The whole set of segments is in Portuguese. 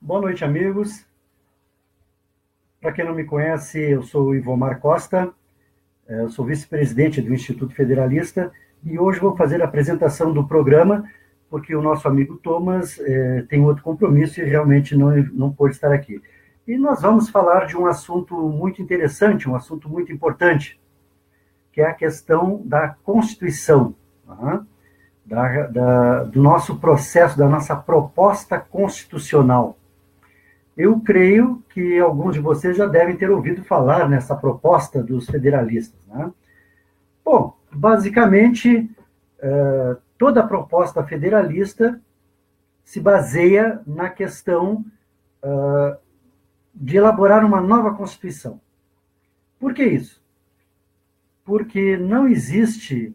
Boa noite, amigos. Para quem não me conhece, eu sou o Ivomar Costa, eu sou vice-presidente do Instituto Federalista e hoje vou fazer a apresentação do programa, porque o nosso amigo Thomas tem outro compromisso e realmente não pôde estar aqui. E nós vamos falar de um assunto muito interessante, um assunto muito importante, que é a questão da Constituição, do nosso processo, da nossa proposta constitucional. Eu creio que alguns de vocês já devem ter ouvido falar nessa proposta dos federalistas, né? Bom, basicamente, toda a proposta federalista se baseia na questão de elaborar uma nova Constituição. Por que isso? Porque não existe,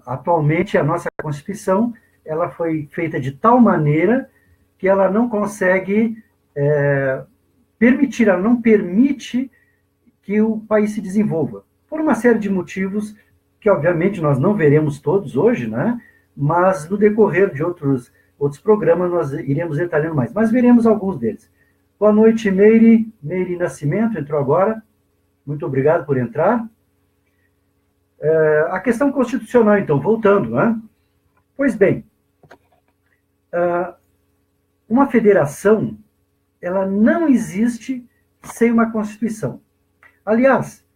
atualmente, a nossa Constituição, ela foi feita de tal maneira que ela não consegue permitir, ela não permite que o país se desenvolva, por uma série de motivos que, obviamente, nós não veremos todos hoje, né? Mas no decorrer de outros programas nós iremos detalhando mais, mas veremos alguns deles. Boa noite, Meire Nascimento, entrou agora, muito obrigado por entrar. A questão constitucional, então, voltando, né? Pois bem, uma federação, ela não existe sem uma Constituição. Aliás,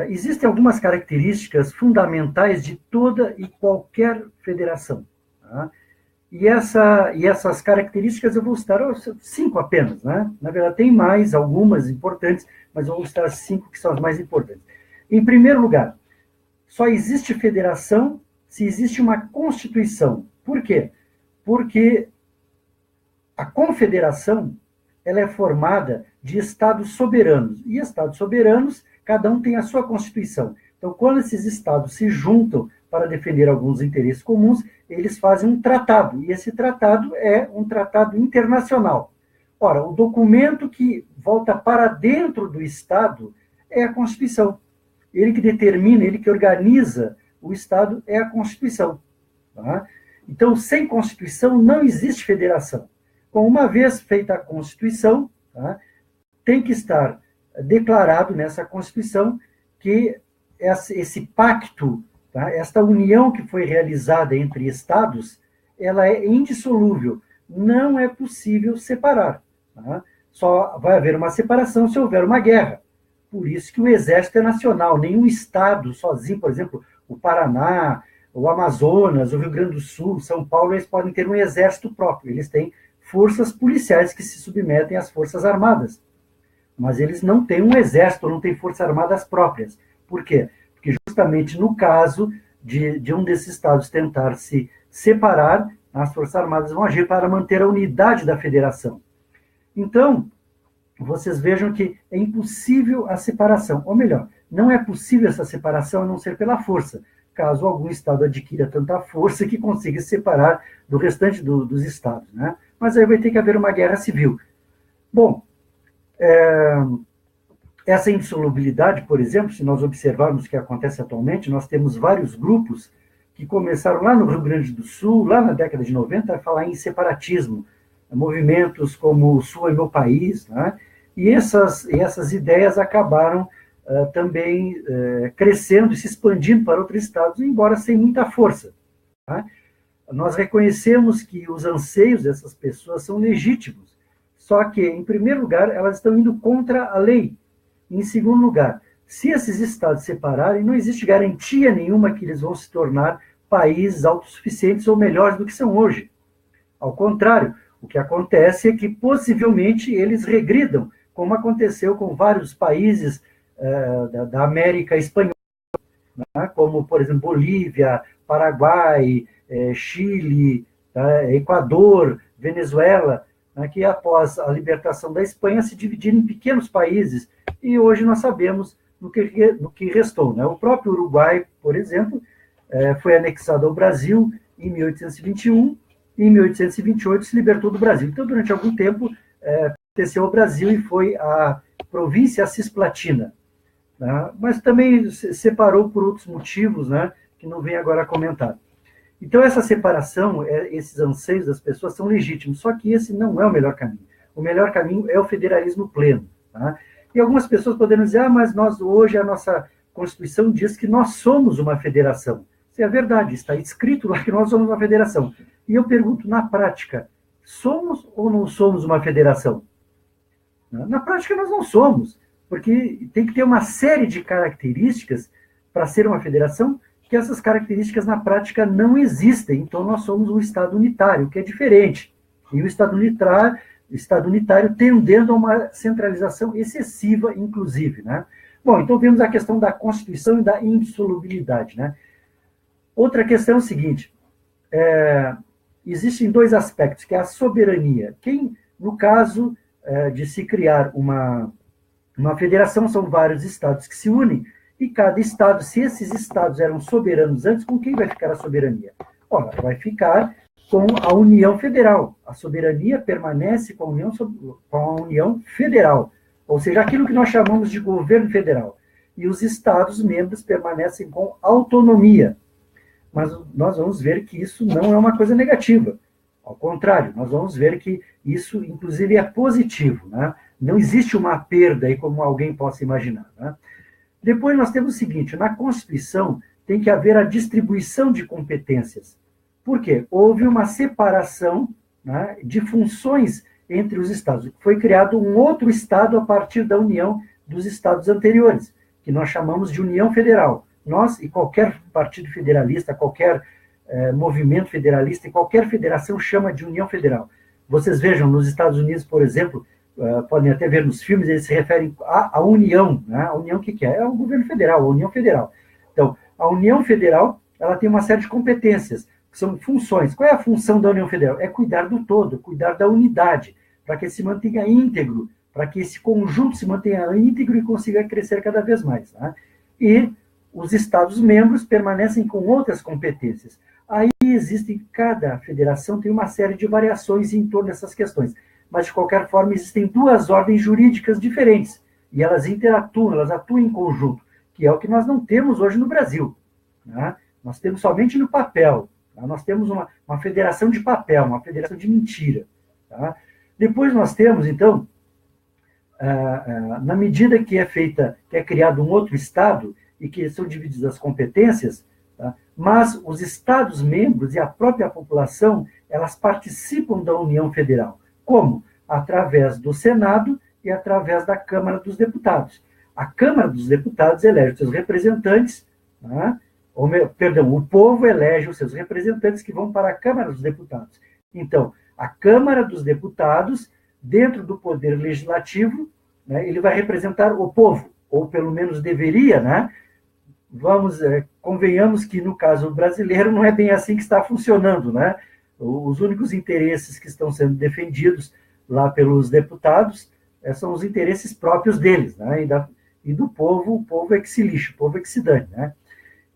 existem algumas características fundamentais de toda e qualquer federação. Tá? E essas características eu vou citar 5 apenas, né? Na verdade, tem mais, algumas importantes, mas eu vou citar 5 que são as mais importantes. Em primeiro lugar, só existe federação se existe uma Constituição. Por quê? Porque a confederação, ela é formada de estados soberanos. E estados soberanos, cada um tem a sua Constituição. Então, quando esses estados se juntam para defender alguns interesses comuns, eles fazem um tratado. E esse tratado é um tratado internacional. Ora, o documento que volta para dentro do Estado é a Constituição. Ele que determina, ele que organiza o Estado é a Constituição. Tá? Então, sem Constituição não existe federação. Bom, uma vez feita a Constituição, tá, tem que estar declarado nessa Constituição que esse pacto, tá, esta união que foi realizada entre Estados, ela é indissolúvel. Não é possível separar. Tá? Só vai haver uma separação se houver uma guerra. Por isso que o Exército é nacional. Nenhum Estado sozinho, por exemplo, o Paraná, o Amazonas, o Rio Grande do Sul, São Paulo, eles podem ter um exército próprio. Eles têm forças policiais que se submetem às forças armadas. Mas eles não têm um exército, não têm forças armadas próprias. Por quê? Porque justamente no caso de um desses estados tentar se separar, as forças armadas vão agir para manter a unidade da federação. Então, vocês vejam que é impossível a separação. Ou melhor, não é possível essa separação a não ser pela força, caso algum estado adquira tanta força que consiga se separar do restante dos estados, né? Mas aí vai ter que haver uma guerra civil. Bom, essa indissolubilidade, por exemplo, se nós observarmos o que acontece atualmente, nós temos vários grupos que começaram lá no Rio Grande do Sul, lá na década de 90, a falar em separatismo, movimentos como o Sul é meu país, né? E essas ideias acabaram também crescendo e se expandindo para outros estados, embora sem muita força. Tá? Nós reconhecemos que os anseios dessas pessoas são legítimos, só que, em primeiro lugar, elas estão indo contra a lei. Em segundo lugar, se esses estados se separarem, não existe garantia nenhuma que eles vão se tornar países autossuficientes ou melhores do que são hoje. Ao contrário, o que acontece é que, possivelmente, eles regridam, como aconteceu com vários países da América Espanhola, né? Como, por exemplo, Bolívia, Paraguai, Chile, Equador, Venezuela, né, que após a libertação da Espanha se dividiram em pequenos países, e hoje nós sabemos no que restou. Né? O próprio Uruguai, por exemplo, foi anexado ao Brasil em 1821, e em 1828 se libertou do Brasil. Então, durante algum tempo, pertenceu ao Brasil e foi a província Cisplatina. Né? Mas também se separou por outros motivos, né, que não vem agora a comentar. Então, essa separação, esses anseios das pessoas são legítimos, só que esse não é o melhor caminho. O melhor caminho é o federalismo pleno. Tá? E algumas pessoas poderão dizer, mas nós hoje, a nossa Constituição diz que nós somos uma federação. Isso é verdade, está escrito lá que nós somos uma federação. E eu pergunto, na prática, somos ou não somos uma federação? Na prática, nós não somos, porque tem que ter uma série de características para ser uma federação, que essas características na prática não existem. Então, nós somos um Estado unitário, que é diferente. E o Estado unitário tendendo a uma centralização excessiva, inclusive. Né? Bom, então vemos a questão da Constituição e da indissolubilidade. Né? Outra questão é o seguinte, existem dois aspectos, que é a soberania. Quem, no caso de se criar uma federação, são vários estados que se unem, e cada estado, se esses estados eram soberanos antes, com quem vai ficar a soberania? Ora, vai ficar com a União Federal. A soberania permanece com a União Federal, ou seja, aquilo que nós chamamos de governo federal. E os estados-membros permanecem com autonomia. Mas nós vamos ver que isso não é uma coisa negativa. Ao contrário, nós vamos ver que isso, inclusive, é positivo. Né? Não existe uma perda aí, como alguém possa imaginar. Né? Depois nós temos o seguinte, na Constituição tem que haver a distribuição de competências. Por quê? Houve uma separação, né, de funções entre os estados. Foi criado um outro estado a partir da união dos estados anteriores, que nós chamamos de União Federal. Nós e qualquer partido federalista, qualquer movimento federalista, e qualquer federação chama de União Federal. Vocês vejam, nos Estados Unidos, por exemplo, podem até ver nos filmes, eles se referem à União. Né? A União o que é? É o governo federal, a União Federal. Então, a União Federal ela tem uma série de competências, que são funções. Qual é a função da União Federal? É cuidar do todo, cuidar da unidade, para que se mantenha íntegro, para que esse conjunto se mantenha íntegro e consiga crescer cada vez mais. Né? E os Estados-membros permanecem com outras competências. Aí existem, cada federação tem uma série de variações em torno dessas questões. Mas, de qualquer forma, existem duas ordens jurídicas diferentes. E elas interatuam, elas atuam em conjunto, que é o que nós não temos hoje no Brasil. Né? Nós temos somente no papel. Tá? Nós temos uma federação de papel, uma federação de mentira. Tá? Depois nós temos, então, na medida que é criado um outro Estado, e que são divididas as competências, tá? Mas os Estados-membros e a própria população, elas participam da União Federal. Como? Através do Senado e através da Câmara dos Deputados. A Câmara dos Deputados elege os seus representantes, né? O povo elege os seus representantes que vão para a Câmara dos Deputados. Então, a Câmara dos Deputados, dentro do Poder Legislativo, né, ele vai representar o povo, ou pelo menos deveria, né? Convenhamos que no caso brasileiro não é bem assim que está funcionando, né? Os únicos interesses que estão sendo defendidos lá pelos deputados são os interesses próprios deles, né? E do povo, o povo é que se lixa, o povo é que se dane, né?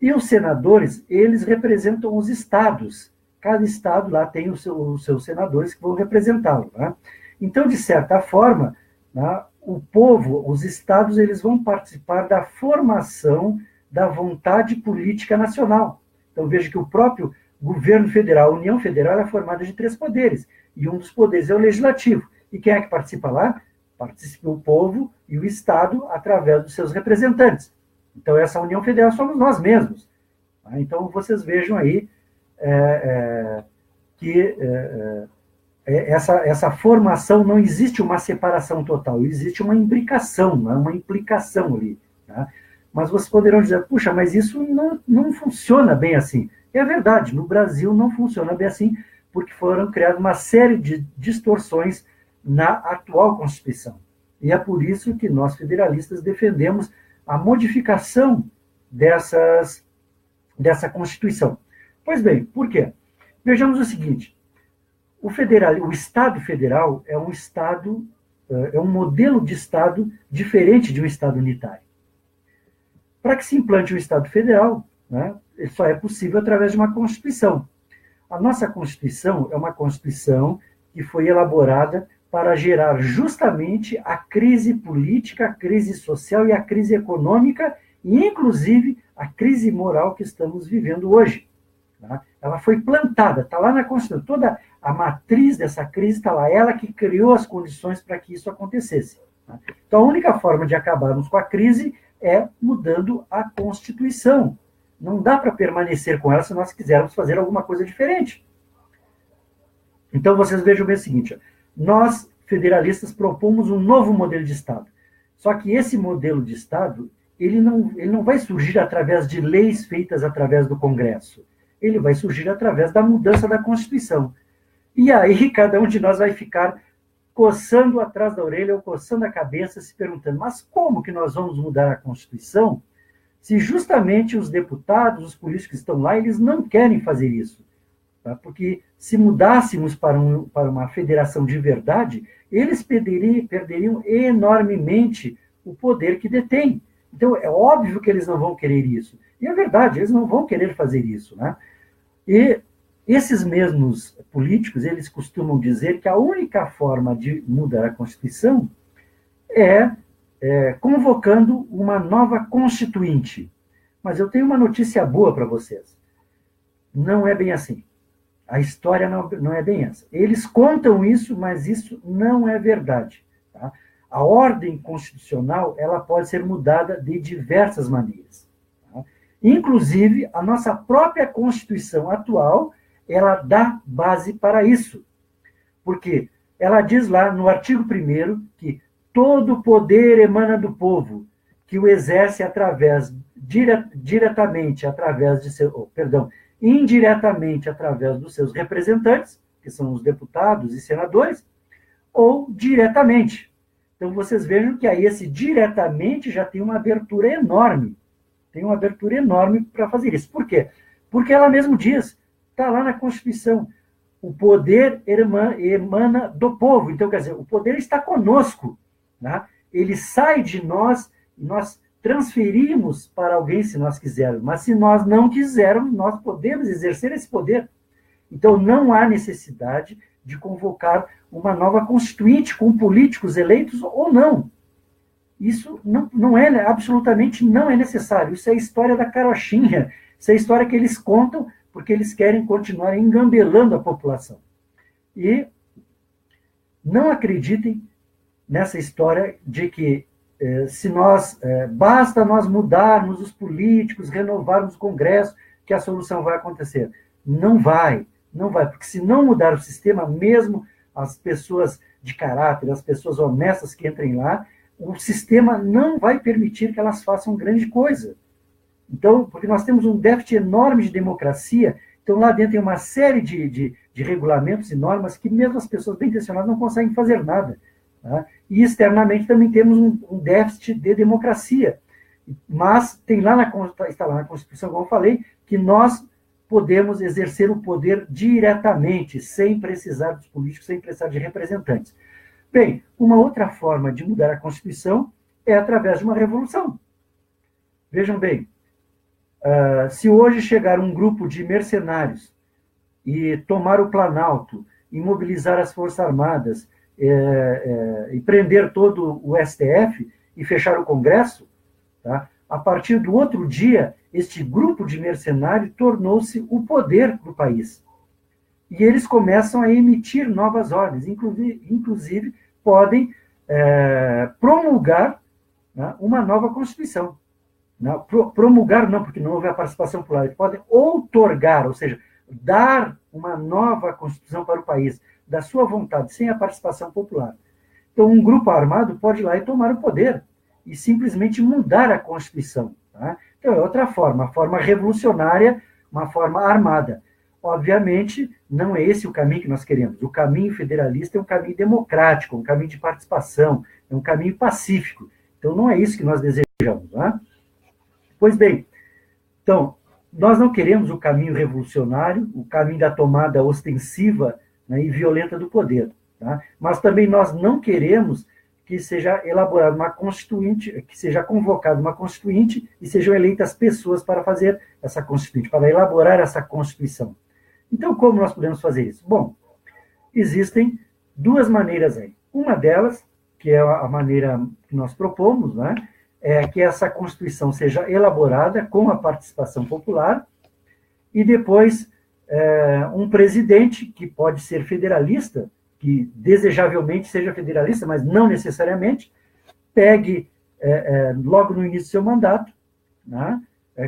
E os senadores, eles representam os estados. Cada estado lá tem os seus senadores que vão representá-lo, né? Então, de certa forma, né, o povo, os estados, eles vão participar da formação da vontade política nacional. Então, veja que o próprio governo federal, a União Federal, é formada de 3 poderes, e um dos poderes é o legislativo. E quem é que participa lá? Participa o povo e o Estado através dos seus representantes. Então, essa União Federal somos nós mesmos. Então, vocês vejam aí que essa formação, não existe uma separação total, existe uma imbricação, uma implicação ali. Tá? Mas vocês poderão dizer, puxa, mas isso não funciona bem assim. É verdade, no Brasil não funciona bem assim, porque foram criadas uma série de distorções na atual Constituição. E é por isso que nós, federalistas, defendemos a modificação dessa Constituição. Pois bem, por quê? Vejamos o seguinte, o Estado federal é um modelo de Estado diferente de um Estado unitário. Para que se implante um Estado federal, né, só é possível através de uma Constituição. A nossa Constituição é uma Constituição que foi elaborada para gerar justamente a crise política, a crise social e a crise econômica, e inclusive a crise moral que estamos vivendo hoje. Tá? Ela foi plantada, está lá na Constituição. Toda a matriz dessa crise está lá. Ela que criou as condições para que isso acontecesse. Tá? Então, a única forma de acabarmos com a crise é mudando a Constituição. Não dá para permanecer com ela se nós quisermos fazer alguma coisa diferente. Então, vocês vejam bem o seguinte, nós, federalistas, propomos um novo modelo de Estado. Só que esse modelo de Estado, ele não vai surgir através de leis feitas através do Congresso. Ele vai surgir através da mudança da Constituição. E aí, cada um de nós vai ficar coçando atrás da orelha ou coçando a cabeça, se perguntando, mas como que nós vamos mudar a Constituição se justamente os deputados, os políticos que estão lá, eles não querem fazer isso? Tá? Porque se mudássemos para uma federação de verdade, eles perderiam enormemente o poder que detêm. Então, é óbvio que eles não vão querer isso. E é verdade, eles não vão querer fazer isso. Né? E esses mesmos políticos, eles costumam dizer que a única forma de mudar a Constituição é convocando uma nova constituinte. Mas eu tenho uma notícia boa para vocês. Não é bem assim. A história não é bem essa. Eles contam isso, mas isso não é verdade. Tá? A ordem constitucional ela pode ser mudada de diversas maneiras. Tá? Inclusive, a nossa própria Constituição atual, ela dá base para isso. Porque ela diz lá no artigo 1º que todo poder emana do povo, que o exerce indiretamente através dos seus representantes, que são os deputados e senadores, ou diretamente. Então, vocês vejam que aí esse diretamente já tem uma abertura enorme. Tem uma abertura enorme para fazer isso. Por quê? Porque ela mesmo diz, está lá na Constituição, o poder emana do povo. Então, quer dizer, o poder está conosco. Né? Ele sai de nós e nós transferimos para alguém se nós quisermos. Mas se nós não quisermos, nós podemos exercer esse poder. Então, não há necessidade de convocar uma nova constituinte com políticos eleitos ou não. Isso não é, absolutamente não é necessário. Isso é a história da carochinha. Isso é a história que eles contam porque eles querem continuar engambelando a população. E não acreditem nessa história de que basta nós mudarmos os políticos, renovarmos o Congresso, que a solução vai acontecer. Não vai, porque se não mudar o sistema, mesmo as pessoas de caráter, as pessoas honestas que entrem lá, o sistema não vai permitir que elas façam grande coisa. Então, porque nós temos um déficit enorme de democracia, então lá dentro tem uma série de regulamentos e normas que mesmo as pessoas bem intencionadas não conseguem fazer nada. Tá? E externamente também temos um déficit de democracia. Mas está lá na Constituição, como eu falei, que nós podemos exercer o poder diretamente, sem precisar dos políticos, sem precisar de representantes. Bem, uma outra forma de mudar a Constituição é através de uma revolução. Vejam bem, se hoje chegar um grupo de mercenários e tomar o Planalto, e mobilizar as Forças Armadas, e prender todo o STF e fechar o Congresso, tá? A partir do outro dia, este grupo de mercenários tornou-se o poder do país. E eles começam a emitir novas ordens, inclusive podem promulgar, né, uma nova Constituição. Não, promulgar não, porque não houve a participação popular. Eles podem outorgar, ou seja, dar uma nova Constituição para o país, da sua vontade, sem a participação popular. Então, um grupo armado pode ir lá e tomar o poder, e simplesmente mudar a Constituição. Tá? Então, é outra forma, a forma revolucionária, uma forma armada. Obviamente, não é esse o caminho que nós queremos. O caminho federalista é um caminho democrático, um caminho de participação, é um caminho pacífico. Então, não é isso que nós desejamos. Tá? Pois bem, então, nós não queremos o caminho revolucionário, o caminho da tomada ostensiva, né, e violenta do poder. Tá? Mas também nós não queremos que seja elaborada uma constituinte, que seja convocada uma constituinte e sejam eleitas pessoas para fazer essa constituinte, para elaborar essa Constituição. Então, como nós podemos fazer isso? Bom, existem duas maneiras aí. Uma delas, que é a maneira que nós propomos, né, é que essa Constituição seja elaborada com a participação popular e depois um presidente que pode ser federalista, que desejavelmente seja federalista, mas não necessariamente, pegue logo no início do seu mandato, né,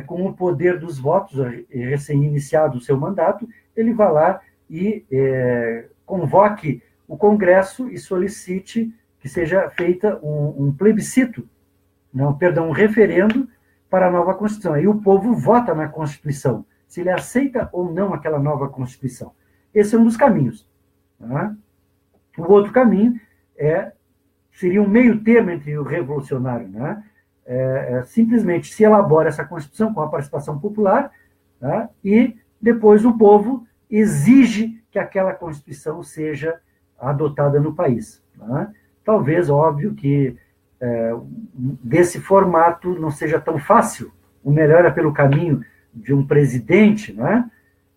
com o poder dos votos, recém-iniciado o seu mandato, ele vá lá e convoque o Congresso e solicite que seja feita um plebiscito, não, perdão, um referendo para a nova Constituição. Aí o povo vota na Constituição, se ele aceita ou não aquela nova Constituição. Esse é um dos caminhos. Tá? O outro caminho seria um meio termo entre o revolucionário. Né? Simplesmente se elabora essa Constituição com a participação popular, tá? E depois o povo exige que aquela Constituição seja adotada no país. Tá? Talvez, óbvio, que desse formato não seja tão fácil. O melhor é pelo caminho de um presidente, né?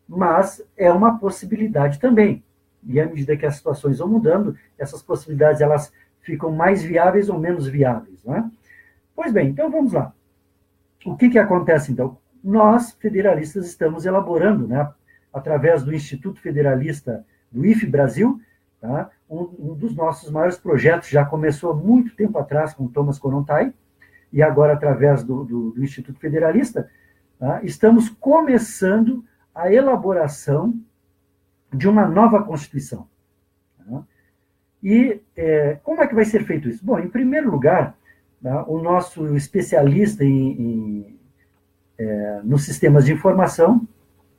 Mas é uma possibilidade também. E à medida que as situações vão mudando, essas possibilidades elas ficam mais viáveis ou menos viáveis. Né? Pois bem, então vamos lá. O que acontece, então? Nós, federalistas, estamos elaborando, né, através do Instituto Federalista do IFE Brasil, tá, um dos nossos maiores projetos, já começou há muito tempo atrás com Thomas Kollontai, e agora através do Instituto Federalista, tá, estamos começando a elaboração de uma nova Constituição. Tá? E como é que vai ser feito isso? Bom, em primeiro lugar, tá, o nosso especialista nos sistemas de informação,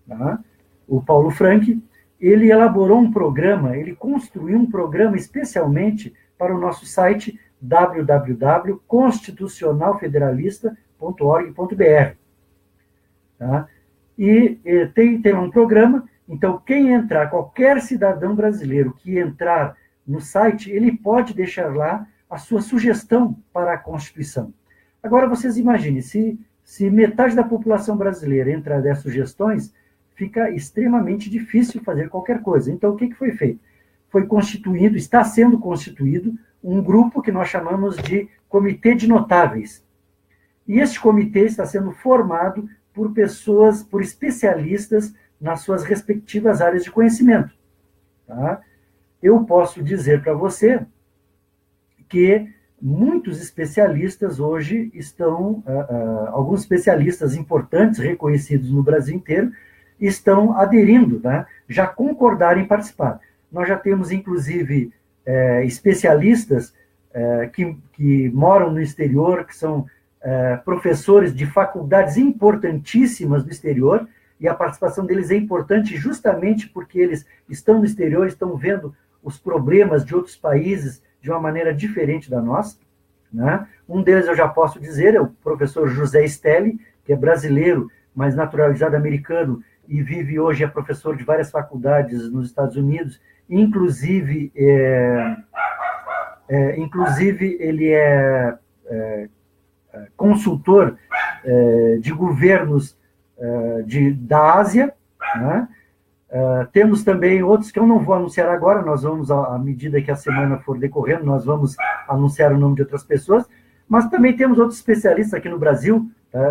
tá, o Paulo Frank, ele elaborou um programa, ele construiu um programa especialmente para o nosso site www.constitucionalfederalista.org.br. Tá? E tem um programa, então quem entrar, qualquer cidadão brasileiro que entrar no site, ele pode deixar lá a sua sugestão para a Constituição. Agora vocês imaginem, se metade da população brasileira entrar 10 sugestões, fica extremamente difícil fazer qualquer coisa. Então, o que foi feito? Foi constituído, está sendo constituído, um grupo que nós chamamos de Comitê de Notáveis. E este comitê está sendo formado por pessoas, por especialistas nas suas respectivas áreas de conhecimento. Tá? Eu posso dizer para você que muitos especialistas hoje estão, alguns especialistas importantes, reconhecidos no Brasil inteiro, estão aderindo, né? Já concordaram em participar. Nós já temos, inclusive, especialistas que moram no exterior, que são professores de faculdades importantíssimas do exterior, e a participação deles é importante justamente porque eles estão no exterior, estão vendo os problemas de outros países de uma maneira diferente da nossa. Né? Um deles eu já posso dizer, é o professor José Stelli, que é brasileiro, mas naturalizado americano, e vive hoje, é professor de várias faculdades nos Estados Unidos, inclusive ele é consultor de governos da Ásia, né? Temos também outros que eu não vou anunciar agora, nós vamos, à medida que a semana for decorrendo, nós vamos anunciar o nome de outras pessoas, mas também temos outros especialistas aqui no Brasil,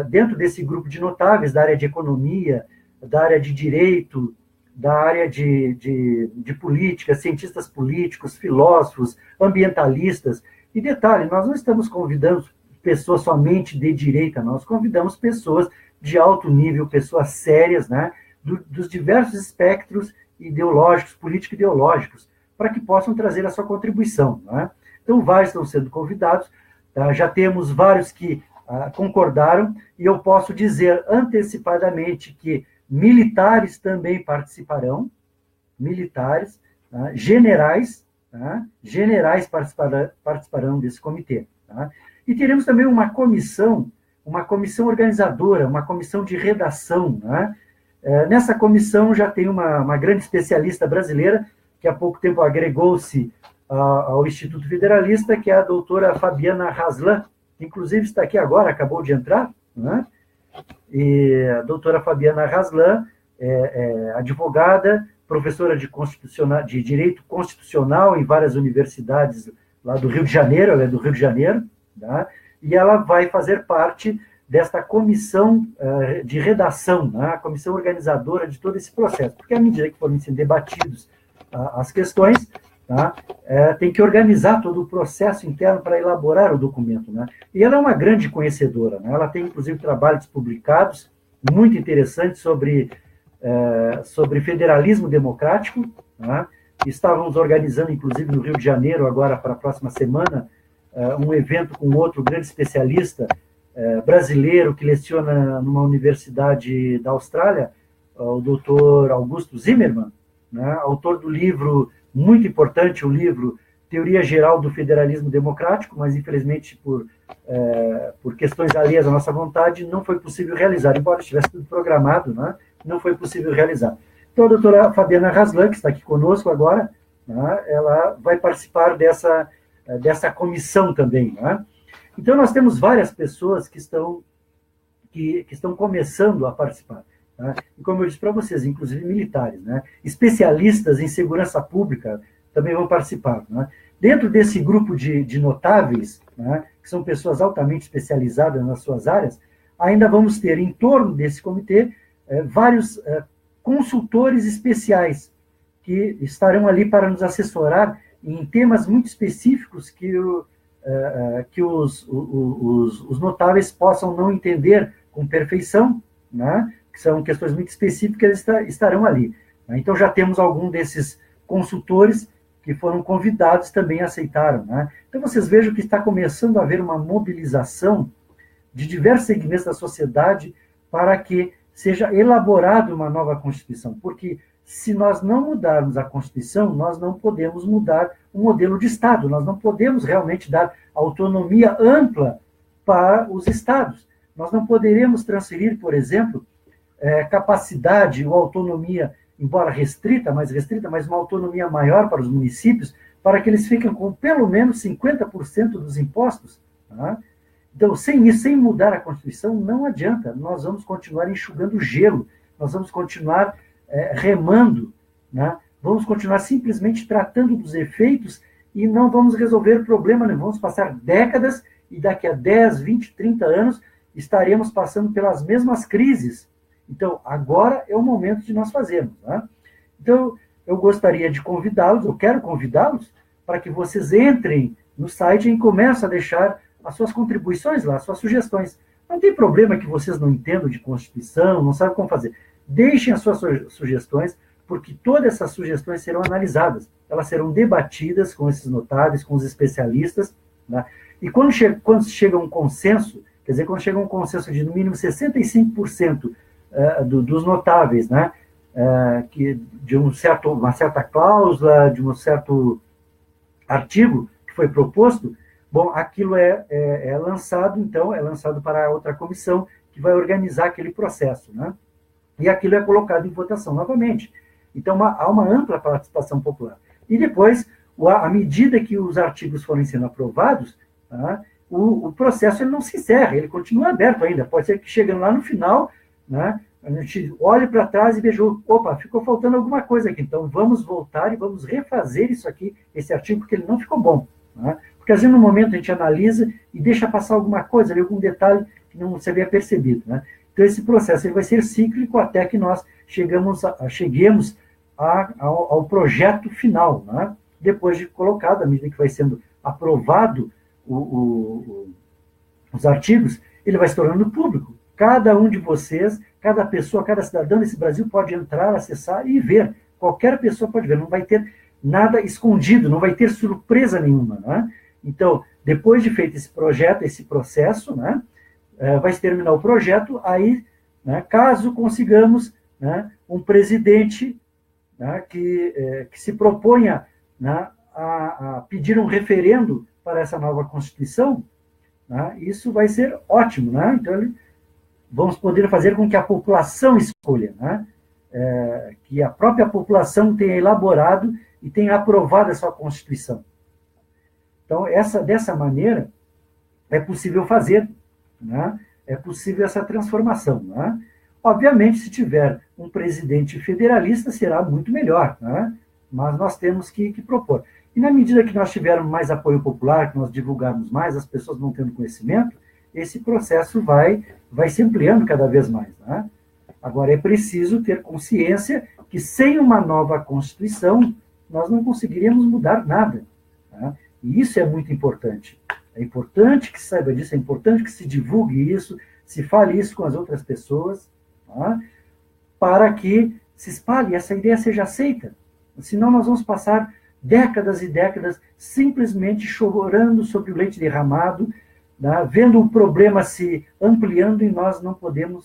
dentro desse grupo de notáveis, da área de economia, da área de direito, da área de política, cientistas políticos, filósofos, ambientalistas. E detalhe, nós não estamos convidando pessoas somente de direita, nós convidamos pessoas de alto nível, pessoas sérias, né, dos diversos espectros ideológicos, político-ideológicos, para que possam trazer a sua contribuição. Né? Então, vários estão sendo convidados, tá? Já temos vários que concordaram, e eu posso dizer antecipadamente que militares também participarão, militares, tá? Generais, tá? Generais participarão desse comitê. Tá? E teremos também uma comissão organizadora, uma comissão de redação. Né? Nessa comissão já tem uma grande especialista brasileira, que há pouco tempo agregou-se ao Instituto Federalista, que é a doutora Fabiana Haslan, que inclusive está aqui agora, acabou de entrar, né? E a doutora Fabiana Haslan é advogada, professora de Direito Constitucional em várias universidades lá do Rio de Janeiro, ela é do Rio de Janeiro, tá? E ela vai fazer parte desta comissão de redação, né, a comissão organizadora de todo esse processo, porque à medida que forem sendo debatidos as questões, tá, tem que organizar todo o processo interno para elaborar o documento. Né? E ela é uma grande conhecedora, né? Ela tem, inclusive, trabalhos publicados muito interessantes sobre federalismo democrático. Né? Estávamos organizando, inclusive, no Rio de Janeiro, agora para a próxima semana, um evento com outro grande especialista brasileiro que leciona numa universidade da Austrália, o doutor Augusto Zimmermann, né? Autor do livro muito importante, o livro Teoria Geral do Federalismo Democrático, mas infelizmente por questões alheias à nossa vontade não foi possível realizar, embora estivesse tudo programado, né? Não foi possível realizar. Então a doutora Fabiana Raslan, que está aqui conosco agora, né? Ela vai participar dessa comissão também. Né? Então nós temos várias pessoas que estão começando a participar. Né? E como eu disse para vocês, inclusive militares, né? Especialistas em segurança pública também vão participar. Né? Dentro desse grupo de notáveis, né? Que são pessoas altamente especializadas nas suas áreas, ainda vamos ter em torno desse comitê vários consultores especiais que estarão ali para nos assessorar em temas muito específicos que os notáveis possam não entender com perfeição, né? Que são questões muito específicas, eles estarão ali. Né? Então, já temos algum desses consultores que foram convidados também aceitaram. Né? Então, vocês vejam que está começando a haver uma mobilização de diversos segmentos da sociedade para que seja elaborada uma nova Constituição, porque se nós não mudarmos a Constituição, nós não podemos mudar o modelo de Estado, nós não podemos realmente dar autonomia ampla para os Estados. Nós não poderemos transferir, por exemplo, capacidade ou autonomia, embora restrita, mas uma autonomia maior para os municípios, para que eles fiquem com pelo menos 50% dos impostos. Tá? Então, sem isso, sem mudar a Constituição, não adianta, nós vamos continuar enxugando gelo, nós vamos continuar remando, né? Vamos continuar simplesmente tratando dos efeitos e não vamos resolver o problema, né? Vamos passar décadas e daqui a 10, 20, 30 anos estaremos passando pelas mesmas crises. Então, agora é o momento de nós fazermos. Né? Então, eu gostaria de convidá-los, eu quero convidá-los para que vocês entrem no site e comecem a deixar as suas contribuições lá, as suas sugestões. Não tem problema que vocês não entendam de Constituição, não sabem como fazer. Deixem as suas sugestões, porque todas essas sugestões serão analisadas. Elas serão debatidas com esses notáveis, com os especialistas. Né? E quando chega um consenso, quer dizer, quando chega um consenso de no mínimo 65% dos notáveis, né? De uma certa cláusula, de um certo artigo que foi proposto, bom, aquilo é lançado, então, é lançado para outra comissão que vai organizar aquele processo, né? E aquilo é colocado em votação novamente. Então, há uma ampla participação popular. E depois, à medida que os artigos forem sendo aprovados, tá, o processo ele não se encerra, ele continua aberto ainda. Pode ser que chegando lá no final, né, a gente olhe para trás e veja, opa, ficou faltando alguma coisa aqui. Então, vamos voltar e vamos refazer isso aqui, esse artigo, porque ele não ficou bom. Né? Porque, às vezes, no momento, a gente analisa e deixa passar alguma coisa, algum detalhe que não se havia percebido. Né? Então, esse processo ele vai ser cíclico até que nós cheguemos ao projeto final. Né? Depois de colocado, à medida que vai sendo aprovado os artigos, ele vai se tornando público. Cada um de vocês, cada pessoa, cada cidadão desse Brasil pode entrar, acessar e ver. Qualquer pessoa pode ver, não vai ter nada escondido, não vai ter surpresa nenhuma. Né? Então, depois de feito esse projeto, esse processo, né, vai se terminar o projeto, aí, né, caso consigamos, né, um presidente, né, que se proponha, né, a pedir um referendo para essa nova Constituição, né, isso vai ser ótimo. Né? Então, vamos poder fazer com que a população escolha, né, que a própria população tenha elaborado e tenha aprovado a sua Constituição. Então, dessa maneira, é possível fazer, né? É possível essa transformação. Né? Obviamente, se tiver um presidente federalista, será muito melhor, né? Mas nós temos que propor. E na medida que nós tivermos mais apoio popular, que nós divulgarmos mais, as pessoas vão tendo conhecimento, esse processo vai se ampliando cada vez mais. Né? Agora, é preciso ter consciência que sem uma nova Constituição, nós não conseguiríamos mudar nada. Tá? E isso é muito importante. É importante que se saiba disso, é importante que se divulgue isso, se fale isso com as outras pessoas, tá? Para que se espalhe, essa ideia seja aceita. Senão nós vamos passar décadas e décadas simplesmente chorando sobre o leite derramado, tá? Vendo o problema se ampliando e nós não podendo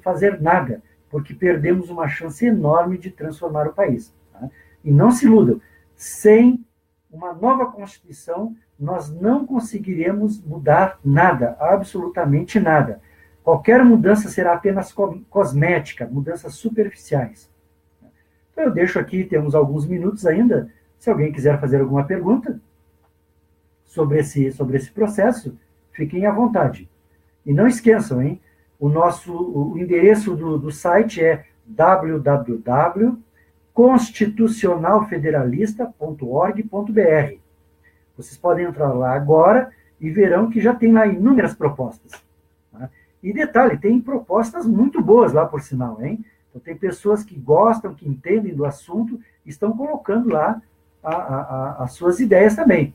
fazer nada, porque perdemos uma chance enorme de transformar o país. Tá? E não se iludam, sem uma nova Constituição, nós não conseguiremos mudar nada, absolutamente nada. Qualquer mudança será apenas cosmética, mudanças superficiais. Então eu deixo aqui, temos alguns minutos ainda, se alguém quiser fazer alguma pergunta sobre esse processo, fiquem à vontade. E não esqueçam, hein? O endereço do site é www.constitucionalfederalista.org.br. Vocês podem entrar lá agora e verão que já tem lá inúmeras propostas. Tá? E detalhe, tem propostas muito boas lá, por sinal, hein? Então, tem pessoas que gostam, que entendem do assunto, estão colocando lá as suas ideias também.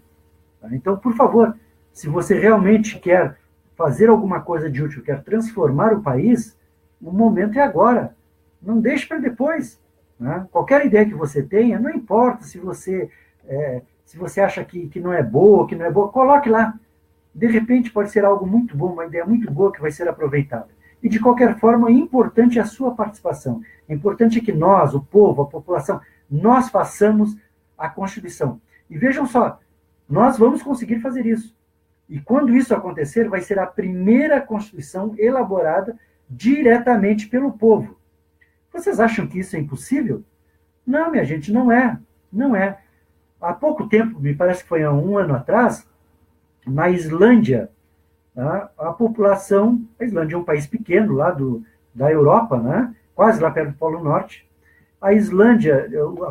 Tá? Então, por favor, se você realmente quer fazer alguma coisa de útil, quer transformar o país, o momento é agora. Não deixe para depois. Né? Qualquer ideia que você tenha, não importa se você acha que não é boa, coloque lá. De repente pode ser algo muito bom, uma ideia muito boa que vai ser aproveitada. E de qualquer forma, é importante a sua participação. É importante que nós, o povo, a população, nós façamos a Constituição. E vejam só, nós vamos conseguir fazer isso. E quando isso acontecer, vai ser a primeira Constituição elaborada diretamente pelo povo. Vocês acham que isso é impossível? Não, minha gente, não é. Não é. Há pouco tempo, me parece que foi há 1 ano atrás, na Islândia, a população... A Islândia é um país pequeno lá da Europa, né? Quase lá perto do Polo Norte. A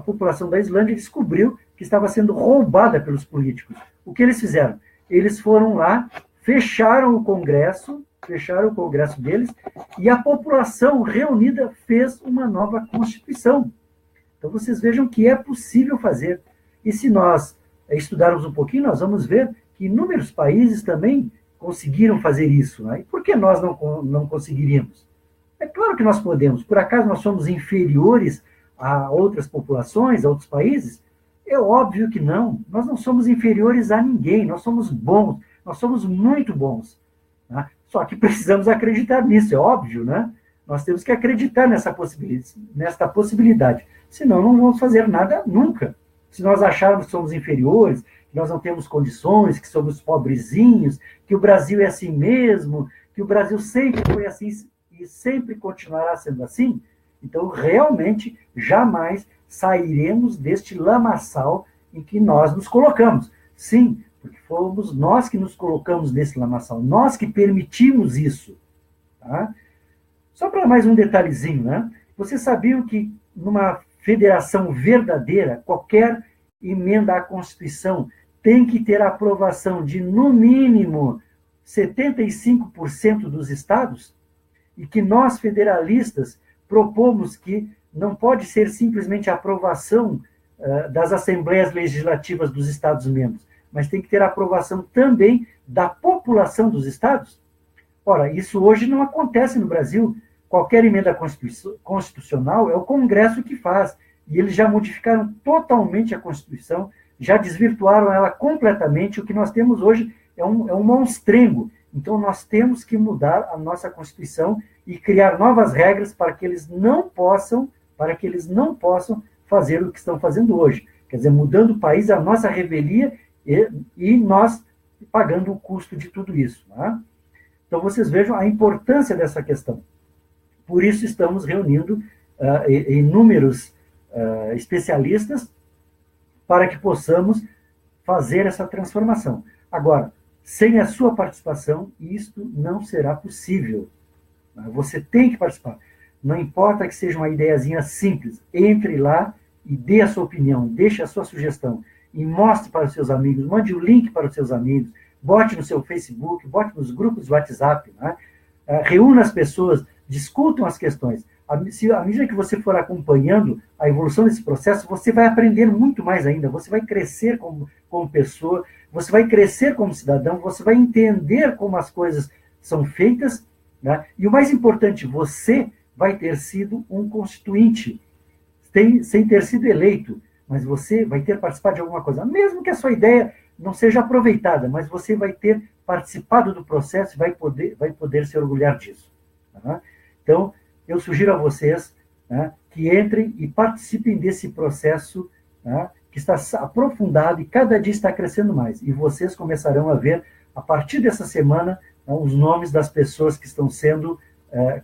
população da Islândia descobriu que estava sendo roubada pelos políticos. O que eles fizeram? Eles foram lá, fecharam o Congresso deles, e a população reunida fez uma nova Constituição. Então, vocês vejam que é possível fazer. E se nós estudarmos um pouquinho, nós vamos ver que inúmeros países também conseguiram fazer isso. Né? E por que nós não conseguiríamos? É claro que nós podemos. Por acaso nós somos inferiores a outras populações, a outros países? É óbvio que não. Nós não somos inferiores a ninguém. Nós somos bons. Nós somos muito bons. Né? Só que precisamos acreditar nisso, é óbvio, né? Nós temos que acreditar nesta possibilidade. Senão não vamos fazer nada nunca. Se nós acharmos que somos inferiores, que nós não temos condições, que somos pobrezinhos, que o Brasil é assim mesmo, que o Brasil sempre foi assim e sempre continuará sendo assim, então realmente jamais sairemos deste lamaçal em que nós nos colocamos. Sim, porque fomos nós que nos colocamos nesse lamaçal, nós que permitimos isso. Tá? Só para mais um detalhezinho, né? Vocês sabiam que numa federação verdadeira, qualquer emenda à Constituição tem que ter a aprovação de, no mínimo, 75% dos estados? E que nós, federalistas, propomos que não pode ser simplesmente a aprovação das assembleias legislativas dos Estados-membros, mas tem que ter a aprovação também da população dos estados? Ora, isso hoje não acontece no Brasil. Qualquer emenda constitucional é o Congresso que faz, e eles já modificaram totalmente a Constituição, já desvirtuaram ela completamente. O que nós temos hoje é um monstrengo. Então, nós temos que mudar a nossa Constituição e criar novas regras para que eles não possam fazer o que estão fazendo hoje. Quer dizer, mudando o país, a nossa revelia e nós pagando o custo de tudo isso. Né? Então, vocês vejam a importância dessa questão. Por isso, estamos reunindo inúmeros especialistas para que possamos fazer essa transformação. Agora, sem a sua participação, isto não será possível. Você tem que participar. Não importa que seja uma ideiazinha simples, entre lá e dê a sua opinião, deixe a sua sugestão e mostre para os seus amigos, mande o link para os seus amigos, bote no seu Facebook, bote nos grupos de WhatsApp, né? Reúna as pessoas, discutam as questões. À medida que você for acompanhando a evolução desse processo, você vai aprender muito mais ainda, você vai crescer como pessoa, você vai crescer como cidadão, você vai entender como as coisas são feitas, né? E o mais importante, você vai ter sido um constituinte, sem ter sido eleito, mas você vai ter participado de alguma coisa, mesmo que a sua ideia não seja aproveitada, mas você vai ter participado do processo e vai poder se orgulhar disso. Tá? Então, eu sugiro a vocês, né, que entrem e participem desse processo, né, que está aprofundado e cada dia está crescendo mais. E vocês começarão a ver, a partir dessa semana, né, os nomes das pessoas que estão sendo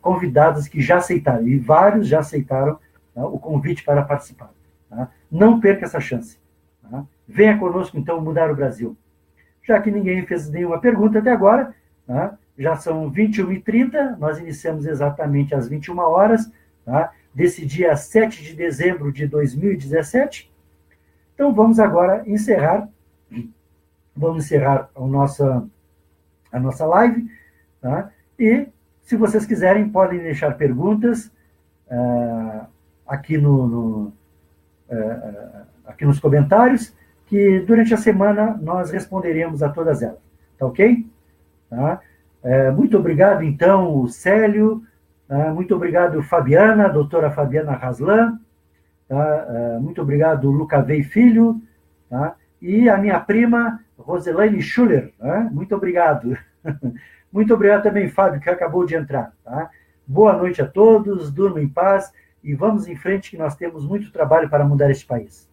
convidadas, que já aceitaram, e vários já aceitaram, né, o convite para participar. Tá? Não perca essa chance. Tá? Venha conosco, então, mudar o Brasil. Já que ninguém fez nenhuma pergunta até agora, tá? Já são 21h30, nós iniciamos exatamente às 21 horas, tá? Desse dia 7 de dezembro de 2017. Então, vamos agora encerrar. Vamos encerrar a nossa live. Tá? E, se vocês quiserem, podem deixar perguntas aqui, aqui nos comentários, que durante a semana nós responderemos a todas elas. Tá ok? Tá? Muito obrigado, então, Célio. Muito obrigado, Fabiana, doutora Fabiana Raslan. Tá? Muito obrigado, Luca Vei Filho. Tá? E a minha prima, Roselaine Schuller. Tá? Muito obrigado. Muito obrigado também, Fábio, que acabou de entrar. Tá? Boa noite a todos, durmam em paz e vamos em frente, que nós temos muito trabalho para mudar este país.